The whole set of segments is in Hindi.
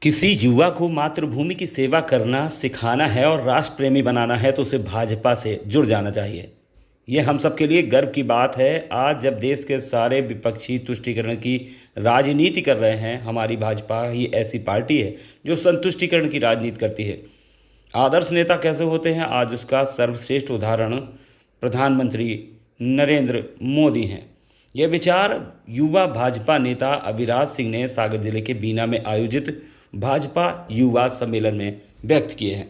किसी युवा को मातृभूमि की सेवा करना सिखाना है और राष्ट्र प्रेमी बनाना है तो उसे भाजपा से जुड़ जाना चाहिए। ये हम सब के लिए गर्व की बात है। आज जब देश के सारे विपक्षी तुष्टीकरण की राजनीति कर रहे हैं, हमारी भाजपा ही ऐसी पार्टी है जो संतुष्टीकरण की राजनीति करती है। आदर्श नेता कैसे होते हैं, आज उसका सर्वश्रेष्ठ उदाहरण प्रधानमंत्री नरेंद्र मोदी हैं। यह विचार युवा भाजपा नेता अविराज सिंह ने सागर जिले के बीना में आयोजित भाजपा युवा सम्मेलन में व्यक्त किए हैं।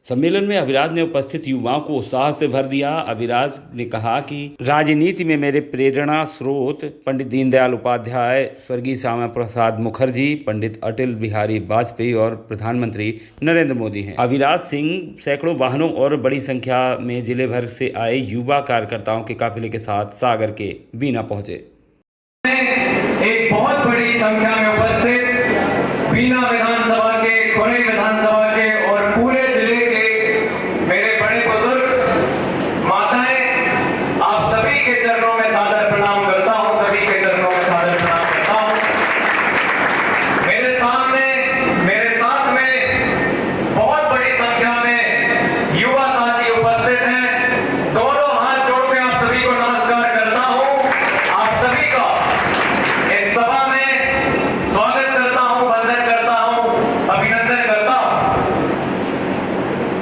सम्मेलन में अविराज ने उपस्थित युवाओं को उत्साह से भर दिया। अविराज ने कहा कि राजनीति में मेरे प्रेरणा स्रोत पंडित दीनदयाल उपाध्याय, स्वर्गीय श्यामा प्रसाद मुखर्जी, पंडित अटल बिहारी वाजपेयी और प्रधानमंत्री नरेंद्र मोदी हैं। अविराज सिंह सैकड़ों वाहनों और बड़ी संख्या में जिले भर से आए युवा कार्यकर्ताओं के काफिले के साथ सागर के बीना पहुंचे। एक बहुत बड़ी संख्या में उपस्थित बीना विधानसभा के, खुरई विधानसभा के और पूरे जिले के मेरे बड़े बुजुर्ग, माताएं, आप सभी के चरणों में सादर प्रणाम करता हूं, सभी के चरणों में सादर प्रणाम करता हूं। मेरे सामने, मेरे साथ में बहुत बड़ी संख्या में युवा साथी उपस्थित हैं। दोनों हाथ जोड़ के आप सभी को नमस्कार करता हूं। आप सभी का इस सभा में स्वागत करता हूं, वंदन करता हूं, अभिनंदन करता हूं।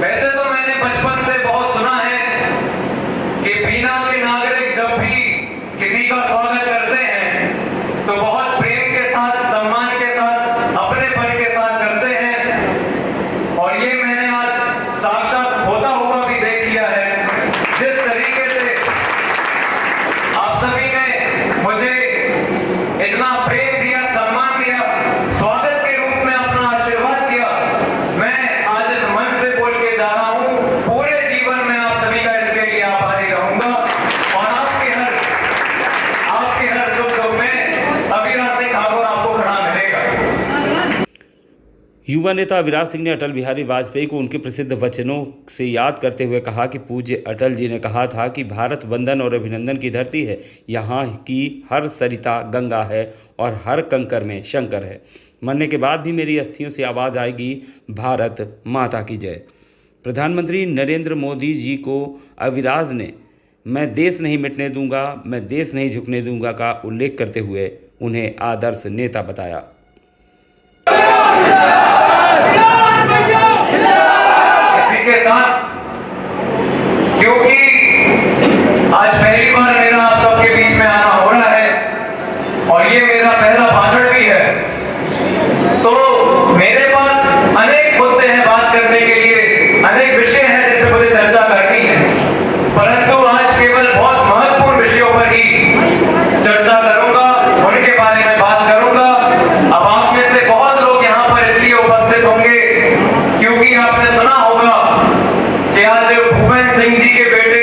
वैसे तो मैंने बचपन से बहुत सुना है कि बीना के नागरिक जब भी किसी का स्वागत करते हैं तो बहुत प्रेम के साथ, सम्मान के साथ, अपनेपन के साथ करते हैं। और ये मैंने आज साक्षात होता हुआ भी देख लिया है। जिस तरीके से आप सभी ने मुझे इतना प्रेम दिया, सम्मान दिया, स्वागत के रूप में अपना आशीर्वाद दिया, मैं आज इस मंच से बोल के जा रहा हूं, पूरे जीवन में आप सभी का इसके लिए आभारी रहूंगा और आपके हर सुख दुख में अविराज सिंह ठाकुर आपको खड़ा मिलेगा। युवा नेता अविराज सिंह ने अटल बिहारी वाजपेयी को उनके प्रसिद्ध वचनों से याद करते हुए कहा कि पूज्य अटल जी ने कहा था कि भारत वंदन और अभिनंदन की धरती है। यहाँ की हर सरिता गंगा है और हर कंकर में शंकर है। मरने के बाद भी मेरी अस्थियों से आवाज़ आएगी, भारत माता की जय। प्रधानमंत्री नरेंद्र मोदी जी को अविराज ने मैं देश नहीं मिटने दूंगा, मैं देश नहीं झुकने दूंगा का उल्लेख करते हुए उन्हें आदर्श नेता बताया। इसी के साथ, क्योंकि आज पहली बार मेरा आप सबके बीच में आना हो रहा है और ये मेरा पहला भाषण भी है, तो मेरे पास अनेक मुद्दे हैं बात करने के लिए, अनेक विषय हैं जिन पर मुझे चर्चा करनी है, परंतु आज केवल बहुत महत्वपूर्ण विषयों पर ही चर्चा करूंगा, उनके बारे में बात करूंगा। अब आप में से बहुत लोग यहाँ पर इसलिए उपस्थित होंगे क्योंकि आपने सुना होगा कि आज भूपेंद्र सिंह जी के बेटे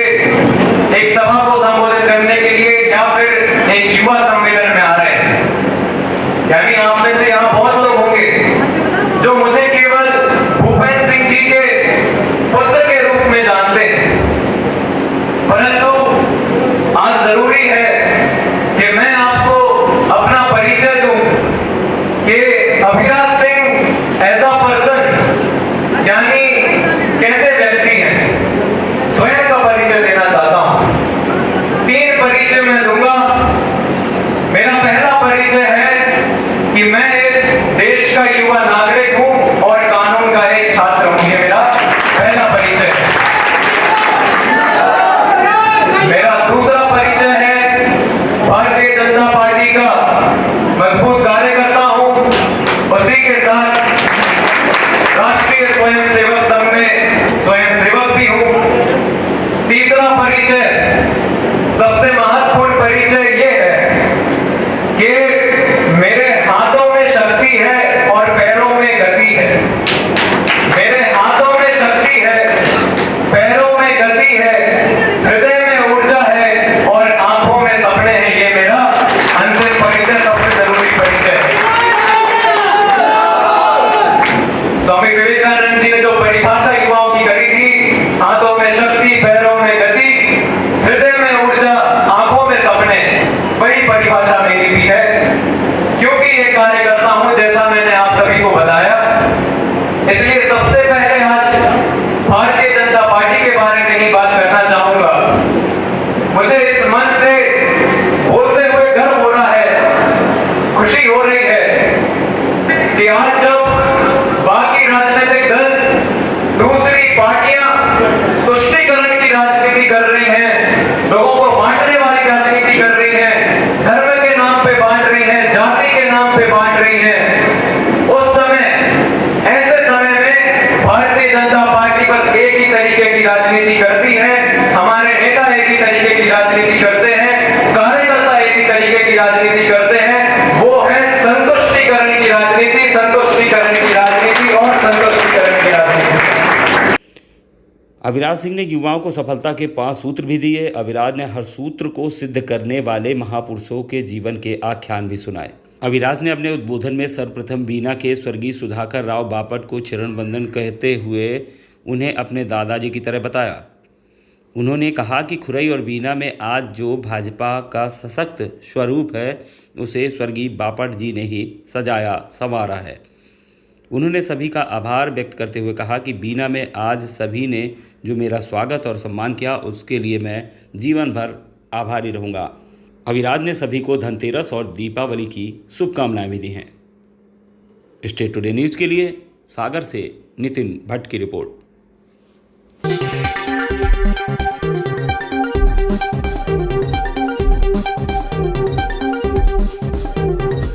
एक सभा को संबोधित करने के लिए या फिर एक युवा सम्मेलन में आ रहे हैं। यानी आप में से यहाँ बहुत लोग होंगे जो मुझे केवल भूपेंद्र सिंह जी के पुत्र के रूप में जानते हैं, परंतु आज जरूरी है कि मैं आपको अपना परिचय दूं कि Aviraj Singh as a person, यानी कैसे व्यक्ति हैं, स्वयं का परिचय देना चाहता हूं। 3 परिचय मैं दूंगा। मेरा पहला परिचय है कि मैं इस देश का युवा नागरिक हूं और कानून का एक छात्र हूं। ये मेरा पहला परिचय है। मेरा दूसरा परिचय है भारतीय जनता पार्टी का मजबूत कार्यकर्ता हूं। उसी के साथ कि आज जब बाकी राजनीतिक दल, दूसरी पार्टियां तुष्टीकरण की राजनीति कर रही हैं, लोगों को बांटने वाली राजनीति कर रही हैं, धर्म के नाम पे बांट रही हैं, जाति के नाम पे बांट रही हैं, उस समय, ऐसे समय में भारतीय जनता पार्टी बस एक ही तरीके की राजनीति करती है, हमारे नेता एक ही तरीके की राजनीति करते हैं, कार्यकर्ता एक ही तरीके की राजनीति करते हैं, वो है संतुष्टीकरण की राजनीति, संतुष्टीकरण की राजनीति और संतुष्टीकरण की राजनीति। अविराज सिंह ने युवाओं को सफलता के 5 सूत्र भी दिए। अविराज ने हर सूत्र को सिद्ध करने वाले महापुरुषों के जीवन के आख्यान भी सुनाए। अविराज ने अपने उद्बोधन में सर्वप्रथम बीना के स्वर्गीय सुधाकर राव बापट को चरण वंदन कहते हुए उन्हें अपने दादाजी की तरह बताया। उन्होंने कहा कि खुरई और बीना में आज जो भाजपा का सशक्त स्वरूप है उसे स्वर्गीय बापट जी ने ही सजाया संवारा है। उन्होंने सभी का आभार व्यक्त करते हुए कहा कि बीना में आज सभी ने जो मेरा स्वागत और सम्मान किया उसके लिए मैं जीवन भर आभारी रहूँगा। अविराज ने सभी को धनतेरस और दीपावली की शुभकामनाएं भी दी हैं। स्टेट टुडे न्यूज़ के लिए सागर से नितिन भट्ट की रिपोर्ट।